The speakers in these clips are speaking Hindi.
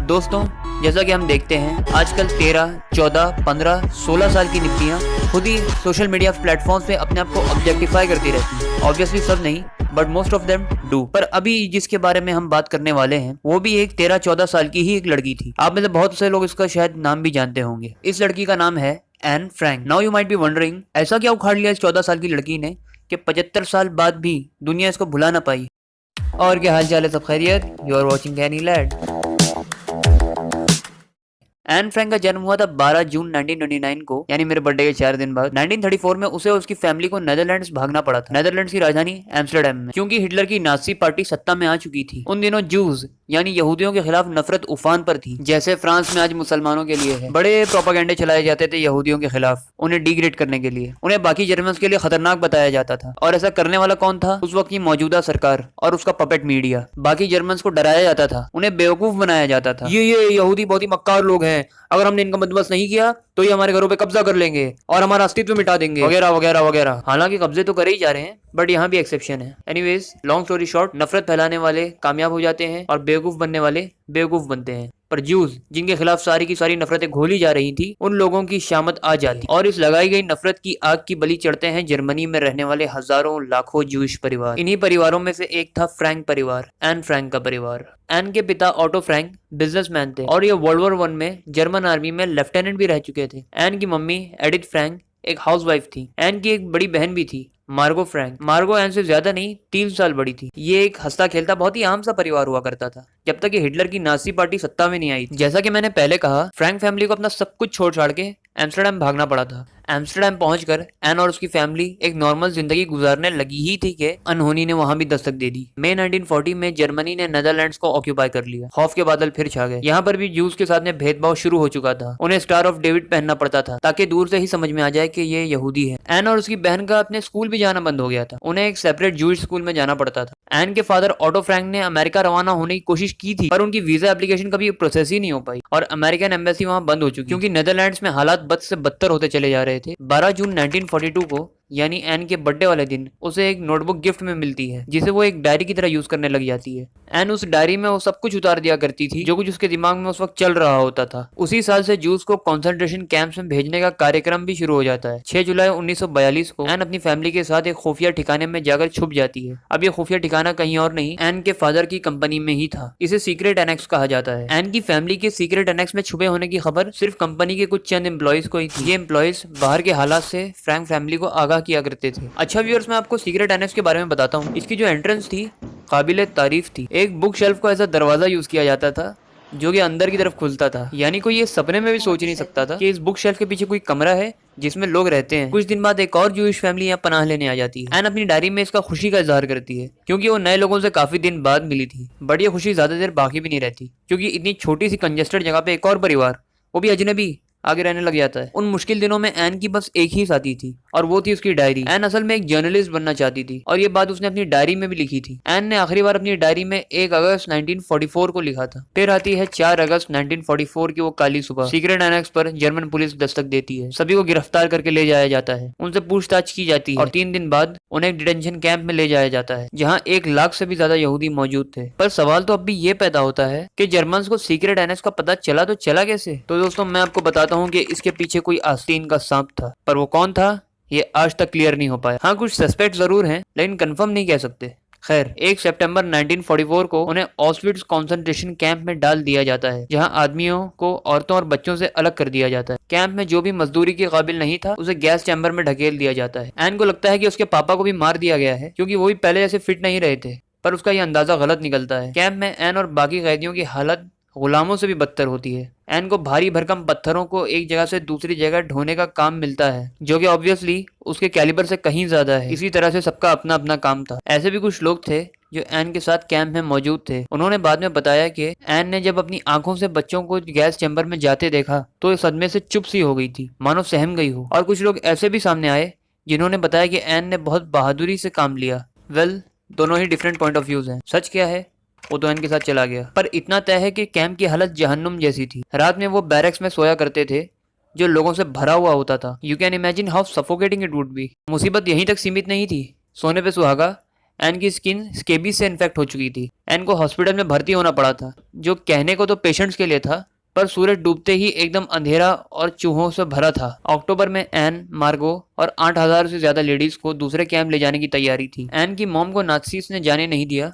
दोस्तों, जैसा कि हम देखते हैं आजकल 13, 14, 15, 16 साल की निप्पियाँ खुद ही सोशल मीडिया प्लेटफॉर्म्स पे अपने आप को ऑब्जेक्टिफाई करती रहती हैं। ऑब्वियसली सब नहीं, but most of them do. पर अभी जिसके बारे में हम बात करने वाले हैं वो भी एक 13-14 साल की ही एक लड़की थी। आप में से बहुत से लोग इसका शायद नाम भी जानते होंगे। इस लड़की का नाम है Anne Frank. Now you might be wondering, ऐसा क्या उखाड़ लिया इस 14 साल की लड़की ने कि 75 साल बाद भी दुनिया इसको भुला ना पाई। और क्या हाल चाल है, सब खैरियत? You are watching canny lad. Anne Frank का जन्म हुआ था 12 जून 1929 को, यानी मेरे बर्थडे के 4 दिन बाद। 1934 में उसे और उसकी फैमिली को नेदरलैंड्स भागना पड़ा था, नेदरलैंड्स की राजधानी एम्स्टर्डम में, क्योंकि हिटलर की नाजी पार्टी सत्ता में आ चुकी थी। उन दिनों जूस यानी यहूदियों के खिलाफ नफरत उफान पर थी, जैसे फ्रांस में आज मुसलमानों के लिए है। बड़े प्रोपागेंडे चलाए जाते थे यहूदियों के खिलाफ, उन्हें डिग्रेड करने के लिए। उन्हें बाकी जर्मन्स के लिए खतरनाक बताया जाता था। और ऐसा करने वाला कौन था? उस वक्त की मौजूदा सरकार और उसका पपेट मीडिया। बाकी जर्मन्स को डराया जाता था, उन्हें बेवकूफ बनाया जाता था। ये यहूदी बहुत ही मक्कार लोग हैं, अगर हमने इनका बंदोबस्त नहीं किया तो ये हमारे घरों पे कब्जा कर लेंगे और हमारा अस्तित्व मिटा देंगे, वगैरह वगैरह वगैरह। हालांकि कब्जे तो करे ही जा रहे हैं, बट यहाँ भी एक्सेप्शन है। एनीवेज, लॉन्ग स्टोरी शॉर्ट, नफरत फैलाने वाले कामयाब हो जाते हैं और बेवकूफ बनने वाले बेवकूफ बनते हैं। पर जूस, जिनके खिलाफ सारी की सारी नफरतें घोली जा रही थी, उन लोगों की शामत आ जाती और इस लगाई गई नफरत की आग की बलि चढ़ते हैं जर्मनी में रहने वाले हजारों लाखों जूश परिवार। इन्हीं परिवारों में से एक था फ्रैंक परिवार, एन फ्रैंक का परिवार। एन के पिता ऑटो फ्रैंक बिजनेसमैन थे और ये वर्ल्ड वॉर 1 में जर्मन आर्मी में लेफ्टिनेंट भी रह चुके थे। एन की मम्मी एडिथ फ्रैंक एक हाउसवाइफ थी। एन की एक बड़ी बहन भी थी, मार्गो फ्रैंक। मार्गो एन से ज्यादा नहीं, 3 साल बड़ी थी। ये एक हंसता खेलता बहुत ही आम सा परिवार हुआ करता था, जब तक कि हिटलर की नाजी पार्टी सत्ता में नहीं आई। जैसा कि मैंने पहले कहा, फ्रैंक फैमिली को अपना सब कुछ छोड़ छाड़ के एम्स्टर्डम भागना पड़ा था। एम्स्टर्डम पहुंचकर एन और उसकी फैमिली एक नॉर्मल जिंदगी गुजारने लगी ही थी कि अनहोनी ने वहां भी दस्तक दे दी। मई 1940 में जर्मनी ने नेदरलैंड्स को ऑक्यूपाई कर लिया। खौफ के बादल फिर छा गए। यहाँ पर भी जूस के साथ में भेदभाव शुरू हो चुका था। उन्हें स्टार ऑफ डेविड पहनना पड़ता था ताकि दूर से ही समझ में आ जाए कि ये यहूदी है। एन और उसकी बहन का अपने स्कूल भी जाना बंद हो गया था। उन्हें एक सेपरेट जूइश स्कूल में जाना पड़ता था। एन के फादर ऑटो फ्रैंक ने अमेरिका रवाना होने की कोशिश की थी, पर उनकी वीजा एप्लीकेशन कभी प्रोसेस ही नहीं हो पाई और अमेरिकन एम्बेसी वहां बंद हो चुकी, क्योंकि नेदरलैंड्स में हालात बद से बदतर होते चले जा रहे थे। 12 जून 1942 को, यानी एन के बर्थडे वाले दिन, उसे एक नोटबुक गिफ्ट में मिलती है, जिसे वो एक डायरी की तरह यूज करने लग जाती है। एन उस डायरी में वो सब कुछ उतार दिया करती थी जो कुछ उसके दिमाग में उस वक्त चल रहा होता था। उसी साल से जूस को कॉन्सेंट्रेशन कैंप्स में भेजने का कार्यक्रम भी शुरू हो जाता है। 6 जुलाई 1942 को एन अपनी फैमिली के साथ एक खुफिया ठिकाने में जाकर छुप जाती है। अब ये खुफिया ठिकाना कहीं और नहीं, एन के फादर की कंपनी में ही था। इसे सीक्रेट एनेक्स कहा जाता है। एन की फैमिली के सीक्रेट एनेक्स में छुपे होने की खबर सिर्फ कंपनी के कुछ चंद एम्प्लॉयज को ही थी। ये एम्प्लॉयज बाहर के हालात से फ्रैंक फैमिली को आगाह किया करते थे। अच्छा व्यूअर्स, मैं आपको सीक्रेट एनेक्स के बारे में बताता हूँ। इसकी जो एंट्रेंस थी काबिले तारीफ थी। एक बुक शेल्फ को ऐसा दरवाजा यूज किया जाता था जो कि अंदर की तरफ खुलता था, यानी कोई ये सपने में भी सोच नहीं सकता था कि इस बुक शेल्फ के पीछे कोई कमरा है जिसमें लोग रहते हैं। कुछ दिन बाद एक और जूइश फैमिली यहाँ पनाह लेने आ जाती है। एन अपनी डायरी में इसका खुशी का इजहार करती है, क्योंकि वो नए लोगों से काफी दिन बाद मिली थी। बट ये खुशी ज्यादा देर बाकी भी नहीं रहती, क्योंकि इतनी छोटी सी कंजेस्टेड जगह पे एक और परिवार, वो भी अजनबी, आगे रहने लग जाता है। उन मुश्किल दिनों में एन की बस एक ही साथी थी और वो थी उसकी डायरी। एन असल में एक जर्नलिस्ट बनना चाहती थी और ये बात उसने अपनी डायरी में भी लिखी थी। एन ने आखिरी बार अपनी डायरी में 1 अगस्त 1944 को लिखा था। फिर आती है 4 अगस्त 1944 की वो काली सुबह। सीक्रेट एनेक्स पर जर्मन पुलिस दस्तक देती है। सभी को गिरफ्तार करके ले जाया जाता है, उनसे पूछताछ की जाती है और 3 दिन बाद उन्हें एक डिटेंशन कैंप में ले जाया जाता है, जहाँ 1 लाख से भी ज्यादा यहूदी मौजूद थे। पर सवाल तो अब भी ये पैदा होता है कि जर्मन्स को सीक्रेट एनेक्स का पता चला तो चला कैसे? तो दोस्तों, मैं आपको बताता हूँ कि इसके पीछे कोई आस्तीन का सांप था, पर वो कौन था ये आज तक क्लियर नहीं हो पाया। हाँ, कुछ सस्पेक्ट जरूर हैं, लेकिन कंफर्म नहीं कह सकते। खैर, 1 सितंबर 1944 को उन्हें ऑस्विट्स कॉन्सेंट्रेशन कैंप में डाल दिया जाता है, जहां आदमियों को औरतों और बच्चों से अलग कर दिया जाता है। कैंप में जो भी मजदूरी के काबिल नहीं था उसे गैस चैम्बर में ढकेल दिया जाता है। एन को लगता है कि उसके पापा को भी मार दिया गया है, क्योंकि वो भी पहले जैसे फिट नहीं रहे थे, पर उसका यह अंदाजा गलत निकलता है। कैंप में एन और बाकी कैदियों की हालत गुलामों से भी बदतर होती है। एन को भारी भरकम पत्थरों को एक जगह से दूसरी जगह ढोने का काम मिलता है, जो कि ऑब्वियसली उसके कैलिबर से कहीं ज्यादा है। इसी तरह से सबका अपना अपना काम था। ऐसे भी कुछ लोग थे जो एन के साथ कैंप में मौजूद थे। उन्होंने बाद में बताया कि एन ने जब अपनी आंखों से बच्चों को गैस चैम्बर में जाते देखा तो इस सदमे से चुप सी हो गई थी, मानो सहम गई हो। और कुछ लोग ऐसे भी सामने आए जिन्होंने बताया कि एन ने बहुत बहादुरी से काम लिया। वेल, दोनों ही डिफरेंट पॉइंट ऑफ व्यूज हैं। सच क्या है वो तो एन के साथ चला गया, पर इतना तय है कि कैंप की हालत जहन्नुम जैसी थी। रात में वो बैरक्स में सोया करते थे जो लोगों से भरा हुआ होता था। You can imagine how suffocating it would be. मुसीबत यहीं तक सीमित नहीं थी, सोने पे सुहागा एन की स्किन स्केबीज से इन्फेक्ट हो चुकी थी। एन को हॉस्पिटल में भर्ती होना पड़ा था, जो कहने को तो पेशेंट्स के लिए था, पर सूरज डूबते ही एकदम अंधेरा और चूहों से भरा था। अक्टूबर में एन, मार्गो और 8,000 से ज्यादा लेडीज को दूसरे कैंप ले जाने की तैयारी थी। एन की मॉम को नाज़ीज़ ने जाने नहीं दिया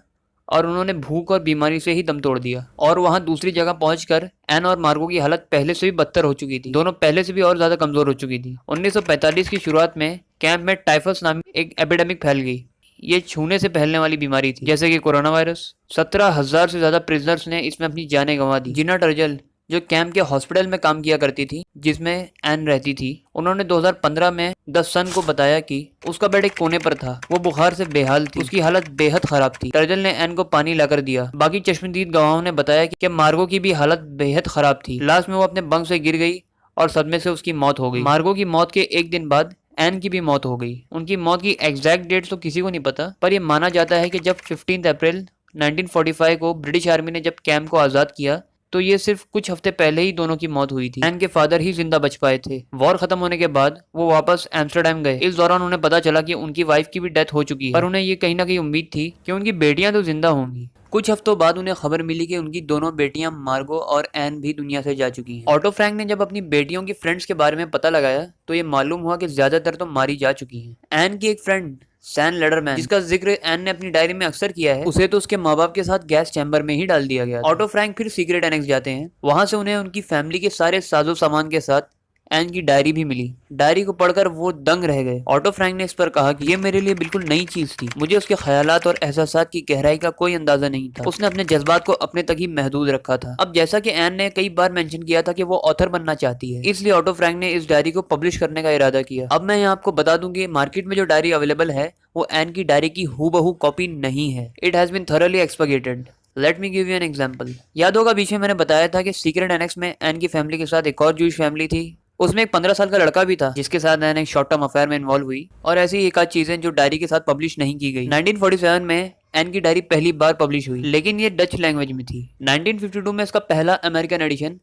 और उन्होंने भूख और बीमारी से ही दम तोड़ दिया। और वहां दूसरी जगह पहुंचकर एन और मार्गो की हालत पहले से भी बदतर हो चुकी थी। दोनों पहले से भी और ज्यादा कमजोर हो चुकी थी। 1945 की शुरुआत में कैंप में टाइफस नामी एक एपिडेमिक फैल गई। ये छूने से फैलने वाली बीमारी थी, जैसे कि कोरोना वायरस। 17,000 से ज्यादा प्रिजनर्स ने इसमें अपनी जानें गंवा दी। जिना टर्जल, जो कैंप के हॉस्पिटल में काम किया करती थी जिसमें एन रहती थी, उन्होंने 2015 में द सन को बताया कि उसका बेड एक कोने पर था। वो बुखार से बेहाल थी, उसकी हालत बेहद खराब थी। टर्जल ने एन को पानी लाकर दिया। बाकी चश्मदीद गवाहों ने बताया कि मार्गो की भी हालत बेहद खराब थी। लास्ट में वो अपने बंक से गिर गई और सदमे से उसकी मौत हो गई। मार्गो की मौत के एक दिन बाद एन की भी मौत हो गई। उनकी मौत की एग्जैक्ट डेट तो किसी को नहीं पता, पर यह माना जाता है कि जब 15 अप्रैल 1945 को ब्रिटिश आर्मी ने जब कैंप को आजाद किया तो ये सिर्फ कुछ हफ्ते पहले ही दोनों की मौत हुई थी। एन के फादर ही जिंदा बच पाए थे। वॉर खत्म होने के बाद वो वापस एम्स्टरडेम गए। इस दौरान उन्हें पता चला कि उनकी वाइफ की भी डेथ हो चुकी है, पर उन्हें ये कहीं ना कहीं उम्मीद थी कि उनकी बेटियां तो जिंदा होंगी। कुछ हफ्तों बाद उन्हें खबर मिली कि उनकी दोनों बेटियां मार्गो और एन भी दुनिया से जा चुकी हैं। ऑटो फ्रैंक ने जब अपनी बेटियों की फ्रेंड्स के बारे में पता लगाया तो ये मालूम हुआ कि ज्यादातर तो मारी जा चुकी हैं। एन की एक फ्रेंड सैन लेडरमैन, जिसका जिक्र एन ने अपनी डायरी में अक्सर किया है, उसे तो उसके माँ बाप के साथ गैस चैम्बर में ही डाल दिया गया। ऑटो फ्रैंक फिर सीक्रेट एनेक्स जाते हैं। वहां से उन्हें उनकी फैमिली के सारे साजो सामान के साथ एन की डायरी भी मिली। डायरी को पढ़कर वो दंग रह गए। ऑटो फ्रैंक ने इस पर कहा कि ये मेरे लिए बिल्कुल नई चीज थी। मुझे उसके ख्यालात और एहसासात की गहराई का कोई अंदाजा नहीं था। उसने अपने जज्बात को अपने तक ही महदूद रखा था। अब जैसा कि एन ने कई बार मेंशन किया था कि वो ऑथर बनना चाहती है, इसलिए ऑटो फ्रैंक ने इस डायरी को पब्लिश करने का इरादा किया। अब मैं यहाँ आपको बता दूं कि मार्केट में जो डायरी अवेलेबल है वो एन की डायरी की हूबहू कॉपी नहीं है। It has been thoroughly expurgated. Let me give you an example. याद होगा बीच में मैंने बताया था कि सीक्रेट एनेक्स में एन की फैमिली के साथ एक और जूश फैमिली थी। उसमें एक 15 साल का लड़का भी था जिसके साथ एन एक शॉर्ट टर्म अफेयर में इन्वॉल्व हुई, और ऐसी एक आध चीजें जो डायरी के साथ पब्लिश नहीं की गई। 1947 में एन की डायरी पहली बार पब्लिश हुई, लेकिन ये डच लैंग्वेज में थी। 1952 में इसका पहला American edition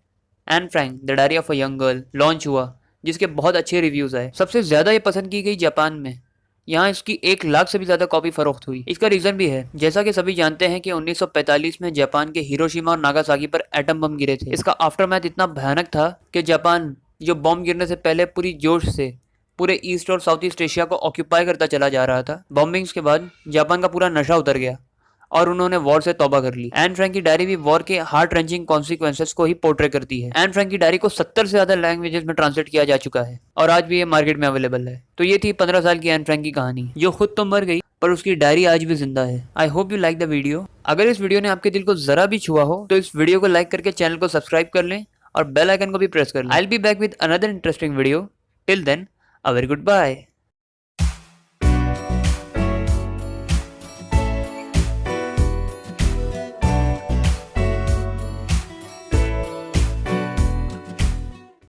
Anne Frank the diary of a young girl launch हुआ, जिसके बहुत अच्छे रिव्यूज आए। सबसे ज्यादा ये पसंद की गई जापान में। यहाँ इसकी 1 लाख से भी ज्यादा कॉपी फरोख्त हुई। इसका रीजन भी है, जैसा कि सभी जानते हैं कि 1945 में जापान के हिरोशिमा और नागासाकी पर एटम बम गिरे थे। इसका आफ्टरमैथ इतना भयानक था कि जापान, जो बॉम्ब गिरने से पहले पूरी जोश से पूरे ईस्ट और साउथ ईस्ट एशिया को ऑक्यूपाई करता चला जा रहा था, बॉम्बिंग्स के बाद जापान का पूरा नशा उतर गया और उन्होंने वॉर से तौबा कर ली। एन फ्रैंक की डायरी भी वॉर के हार्ट रेंचिंग कॉन्सिक्वेंसेस को ही पोर्ट्रे करती है। एन फ्रैंक की डायरी को 70 से ज्यादा लैंग्वेजेस में ट्रांसलेट किया जा चुका है और आज भी ये मार्केट में अवेलेबल है। तो ये थी 15 साल की एन फ्रैंक की कहानी, जो खुद तो मर गई पर उसकी डायरी आज भी जिंदा है। I hope you like the video. अगर इस वीडियो ने आपके दिल को जरा भी छुआ हो तो इस वीडियो को लाइक करके चैनल को सब्सक्राइब कर लें और बेल आइकन को भी प्रेस कर लें। I will be back with another interesting video. Till then, a very good bye.